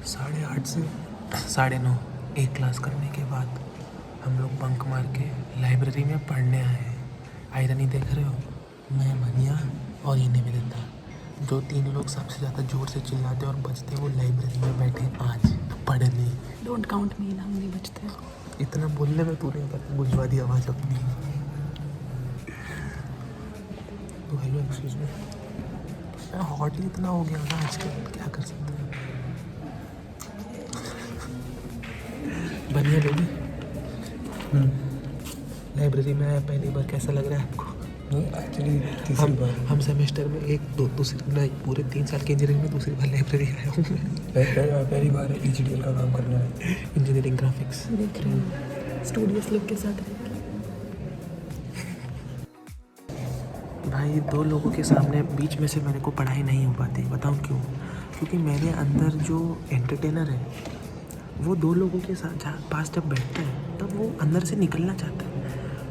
8:30 से 9:30 एक क्लास करने के बाद हम लोग बंक मार के लाइब्रेरी में पढ़ने आए हैं। आयरनी देख रहे हो, मैं मनिया और ये निवेदिता, जो 3 लोग सबसे ज़्यादा जोर से चिल्लाते और बजते वो लाइब्रेरी में बैठे आज पढ़ने। डोंट काउंट मी ना, हम नहीं बचते। इतना बोलने में तू नहीं पता, गुजवा दी आवाज़ अपनी। तो हेलो एक्सक्यूज मी, हॉट ही इतना हो गया ना आजकल, क्या कर सकते हैं। बनिया बेबी, लाइब्रेरी में आया पहली बार, कैसा लग रहा है आपको? एक्चुअली हम सेमेस्टर में दूसरी नहीं, पूरे 3 साल की इंजीनियरिंग में दूसरी बार लाइब्रेरी आया हूँ मैं। पहली बार ECDL का काम करना है, इंजीनियरिंग ग्राफिक्स। देख रहे हो स्टूडियस लोग के साथ रह के। भाई 2 लोगों के सामने बीच में से मेरे को पढ़ाई नहीं हो पाती, बताऊँ क्यों? क्योंकि मेरे अंदर जो एंटरटेनर है वो 2 लोगों के साथ पास जब बैठता है तब वो अंदर से निकलना चाहता है।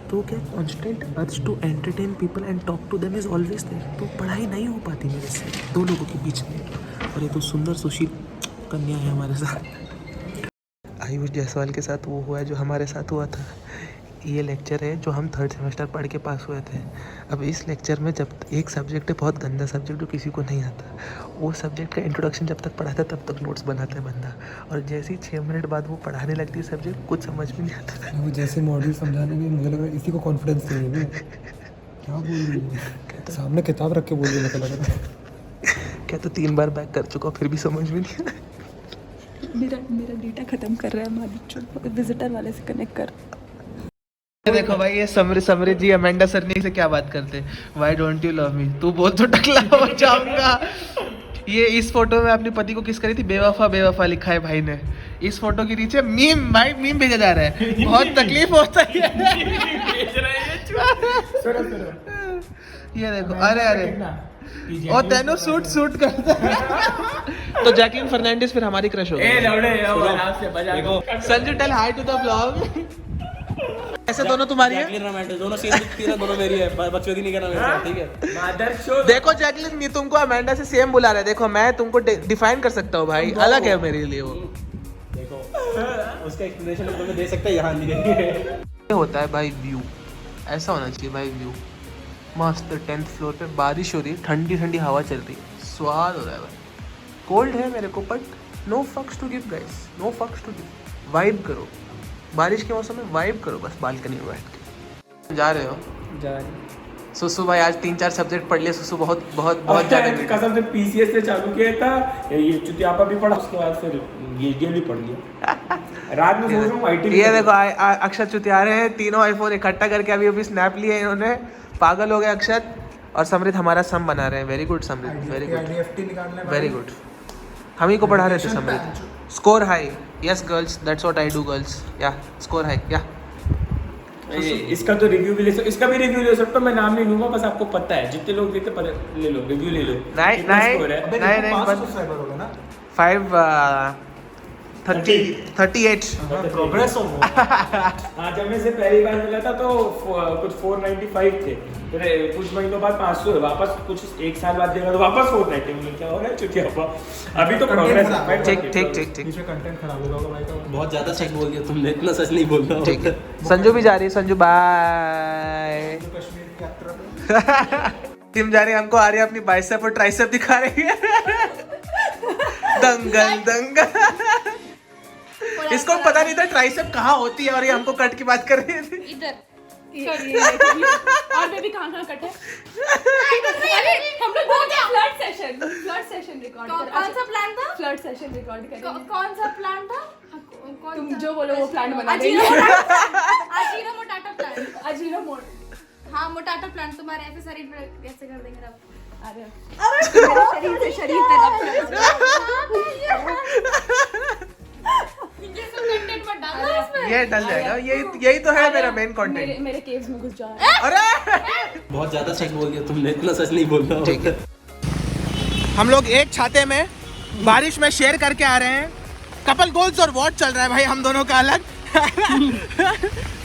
तो क्या constant urge to entertain people and talk to them is always there. तो पढ़ाई नहीं हो पाती मेरे से 2 लोगों के बीच में। और ये तो सुंदर सुशील कन्या है हमारे साथ। आयुष जायसवाल के साथ वो हुआ है जो हमारे साथ हुआ था। ये लेक्चर है जो हम 3rd सेमेस्टर पढ़ के पास हुए थे। अब इस लेक्चर में जब एक सब्जेक्ट है, बहुत गंदा सब्जेक्ट जो किसी को नहीं आता, वो सब्जेक्ट का इंट्रोडक्शन जब तक पढ़ाता है तब तक नोट्स बनाता है बंदा, और जैसे ही 6 मिनट बाद वो पढ़ाने लगती है सब्जेक्ट, कुछ समझ में नहीं आता। वो जैसे मॉड्यूल समझाने में मुझे लगा इसी को कॉन्फिडेंस चाहिए ना, क्या बोल रही है, सामने किताब रख के बोल रही है, लगा क्या तो 3 बार बैक कर चुका, फिर भी समझ में नहीं आया। मेरा डेटा खत्म कर रहा है मालिक, विजिटर वाले से कनेक्ट कर। देखो भाई, ये समरी जी अमेंडा सरनी से क्या बात करते, why don't you love me, तू बोल तो टकला हो जाऊंगा। ये इस फोटो में अपने पति को किस करी थी, बेवफा बेवफा लिखा है भाई ने। इस फोटो के नीचे मीम, भाई मीम भेजा जा रहा है, बहुत तकलीफ होता है। ये देखो, अरे और तेनो सूट करता है। तो जैकलिन फर्नांडिस फिर हमारी क्रश हो गई। Sanju tell hi to the vlog. ऐसे दोनों तुम्हारी है, दोनों सीन दोनों मेरी है, बच्चों की नहीं करना मेरे साथ, ठीक है। देखो जैकलिन, नहीं तुमको अमेंडा से सेम बुला रहा है, देखो मैं तुमको डिफाइन कर सकता हूँ भाई, अलग है मेरे लिए वो। देखो उसका एक्सप्लेनेशन हम तुम्हें दे सकते हैं, यहाँ नहीं देंगे। ये होता है भाई व्यू, ऐसा होना चाहिए भाई व्यू। मस्त 10th फ्लोर पे बारिश हो रही है, ठंडी ठंडी हवा चल रही है, स्वाद हो रहा है भाई। कोल्ड है मेरे को, बट नो फक्स टू गिव गाइस, नो फक्स टू गिव। वाइब करो, बारिश के मौसम में वाइब करो बस, बालकनी में बैठ के। जा रहे हो? जा रहे। सुसु भाई आज 3-4 सब्जेक्ट पढ़ लिए सुसु, बहुत बहुत बहुत ज़्यादा। कसम से PCS से चालू किया था, ये चुतियापा भी पढ़ा, उसके बाद फिर ECDL भी पढ़ लिया। रात में सोच रहा हूँ IT। ये देखो अक्षत चुतिया रहे हैं, तीनों आईफोन इकट्ठा करके अभी स्नैप लिए इन्होंने, पागल हो गए अक्षत। और समृद्ध हमारा सम बना रहे हैं, वेरी गुड समृद्ध, वेरी गुड वेरी गुड। हम ही को पढ़ा रहे थे समृद्ध। Score high, yes girls, that's what I do girls, या स्कोर हाई, या। इसका तो रिव्यू भी ले सकते, इसका भी रिव्यू ले सकते हो, मैं नाम नहीं लूंगा, बस आपको पता है, जितने लोग देते ले लो, रिव्यू ले लो। नहीं 38 प्रोग्रेस हो। हाँ, जब मैं से पहली बार मिला था तो कुछ 495 थे, फिर कुछ महीनों बाद 500, वापस कुछ 1 साल बाद देखा तो वापस 490 मिले। क्या हो रहा है चुतियापा, अभी तो प्रोग्रेस है। ठीक पीछे कंटेंट खराब होगा भाई का। बहुत ज्यादा सच बोल दिया तुमने, इतना सच नहीं बोलना। ठीक है, संजू भी जा रही है, संजू बाय। कश्मीर की यात्रा पे टीम जा रही है, हमको आ रही है अपनी बाइसेप और ट्राइसेप दिखा रही है। दंगल इसको पता नहीं था ट्राइसेप कहाँ होती है, और ये हमको कट की बात कर रही थी। इधर और बेबी कहाँ कट है? अरे हम लोग फ्लर्ट सेशन रिकॉर्ड कर। कौन सा प्लान था? फ्लर्ट सेशन रिकॉर्ड करेंगे। कौन सा प्लान था? तुम जो बोलो वो प्लान बना देंगे। अजीनो मोटाटा प्लान। अजीनो मोट। हाँ, मोटाटा प्लान तुम्हारे ऐसे शरीर पे कैसे कर देंगे अब? अरे शरीर से शरीर पे कंटेंट मत डालो इसमें। ये डल जाएगा, यही तो है मेरा मेन कंटेंट। मेरे केव्स में घुस जाओ। अरे बहुत ज्यादा सच बोल दिया तुमने, इतना सच नहीं बोलना। ठीक है, हम लोग एक छाते में बारिश में शेयर करके आ रहे हैं। कपल गोल्स और वॉट चल रहा है भाई हम दोनों का अलग।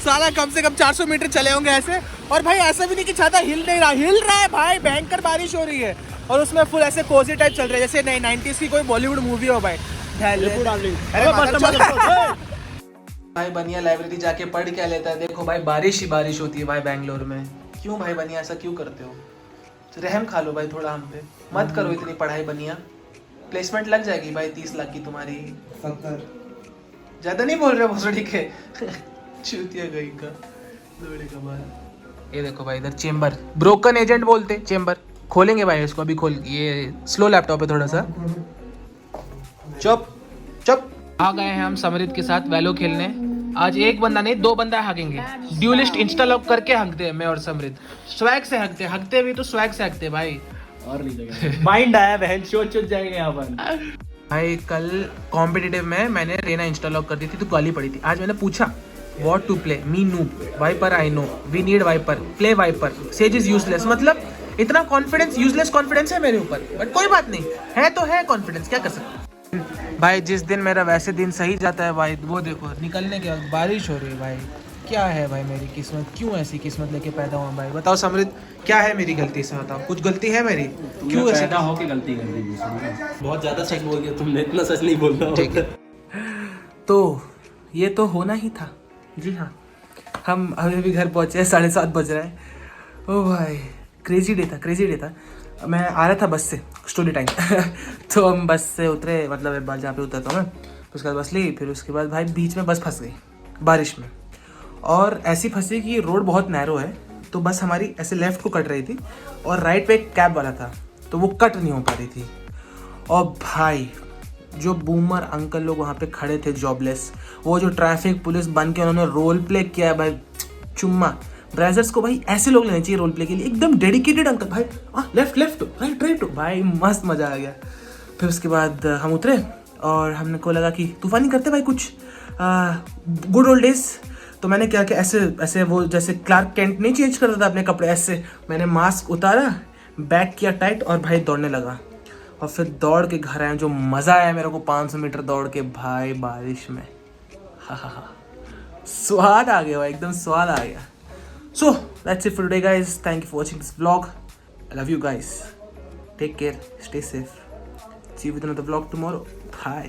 साला कम से कम 400 मीटर चले होंगे ऐसे। और भाई ऐसा भी नहीं कि छाता हिल नहीं रहा, हिल रहा है भाई, भयंकर बारिश हो रही है। और उसमें फुल ऐसे कोजी टाइप चल रहे हैं, जैसे 90s की कोई बॉलीवुड मूवी हो भाई। भाई बनिया लाइब्रेरी जाके पढ़ क्या लेता है? देखो भाई बारिश ही बारिश होती है भाई बेंगलोर में। क्यों भाई बनिया ऐसा क्यों करते हो? रहम खा लो भाई थोड़ा हम पे, मत करो इतनी पढ़ाई बनिया। प्लेसमेंट लग जाएगी भाई 30 लाख की तुम्हारी। 70 ज्यादा नहीं बोल रहे भोसड़ी के चूतिया गई का लोड़े का बाल। ये देखो भाई इधर चेम्बर, ब्रोकन एजेंट बोलते चेम्बर। खोलेंगे भाई इसको अभी, खोल। ये स्लो लैपटॉप है थोड़ा सा। चुप चुप। आ गए हैं हम समृद्ध के साथ वैलो खेलने। आज एक बंदा नहीं 2 बंदा हगेंगे। ड्यूलिस्ट इंस्टा लॉक करके हकते हैं मैं और समृद्ध। स्वैग से हकते भी तो स्वैग से हकते भाई। और नहीं लगेगा माइंड आया बहन, चोट जाएंगे यहाँ पर। भाई कल कॉम्पिटिटिव में मैंने रेना इंस्टा लॉक कर दी थी तो गाली पड़ी थी। आज मैंने पूछा what to play, me noob, Viper I know, we need Viper, play Viper, Sage is useless. मतलब इतना कॉन्फिडेंस, यूजलेस कॉन्फिडेंस है मेरे ऊपर, बट कोई बात नहीं है तो है कॉन्फिडेंस, क्या कर सकते। भाई जिस दिन मेरा वैसे दिन सही जाता है भाई, वो देखो निकलने के वक्त बारिश हो रही है भाई। क्या है भाई मेरी किस्मत, क्यों ऐसी किस्मत लेके पैदा हुआ भाई? बताओ समृद्ध, क्या है मेरी गलती से? बताओ कुछ गलती है मेरी? क्यों ऐसी पैदा हो के गलती कर दी? बहुत ज्यादा सच बोल दिया तुमने, इतना सच नहीं बोलना। ठीक है, तो ये तो होना ही था। जी हाँ, हम अभी भी घर पहुँचे, 7:30 बज रहा है। ओ भाई क्रेजी डे था, क्रेजी डे था। मैं आ रहा था बस से, स्टोरी टाइम तो हम बस से उतरे, मतलब एक बार जहाँ पे उतरता हूँ मैं, उसके बाद बस ली। फिर उसके बाद भाई बीच में बस फंस गई बारिश में, और ऐसी फंसी कि रोड बहुत नैरो है, तो बस हमारी ऐसे लेफ्ट को कट रही थी और राइट पे एक कैब वाला था, तो वो कट नहीं हो पा रही थी। और भाई जो बूमर अंकल लोग वहाँ पे खड़े थे जॉबलेस, वो जो ट्रैफिक पुलिस बन के उन्होंने रोल प्ले किया है भाई, चुम्मा। ब्राजर्स को भाई ऐसे लोग लेने चाहिए रोल प्ले के लिए, एकदम डेडिकेटेड अंकल भाई। लेफ्ट लेफ्ट राइट राइट भाई, मस्त मज़ा आ गया। फिर उसके बाद हम उतरे और हमने को लगा कि तूफानी करते भाई कुछ, गुड ओल्ड डेज। तो मैंने क्या किया, ऐसे ऐसे वो जैसे क्लार्क कैंट नहीं चेंज करता था अपने कपड़े, ऐसे मैंने मास्क उतारा, बैग किया टाइट और भाई दौड़ने लगा। और फिर दौड़ के घर आया, जो मज़ा आया मेरे को 500 मीटर दौड़ के भाई बारिश में। हा स्वाद आ गया भाई, एकदम स्वाद आ गया। So that's it for today guys, thank you for watching this vlog. I love you guys, take care, stay safe, see you with another vlog tomorrow. Bye.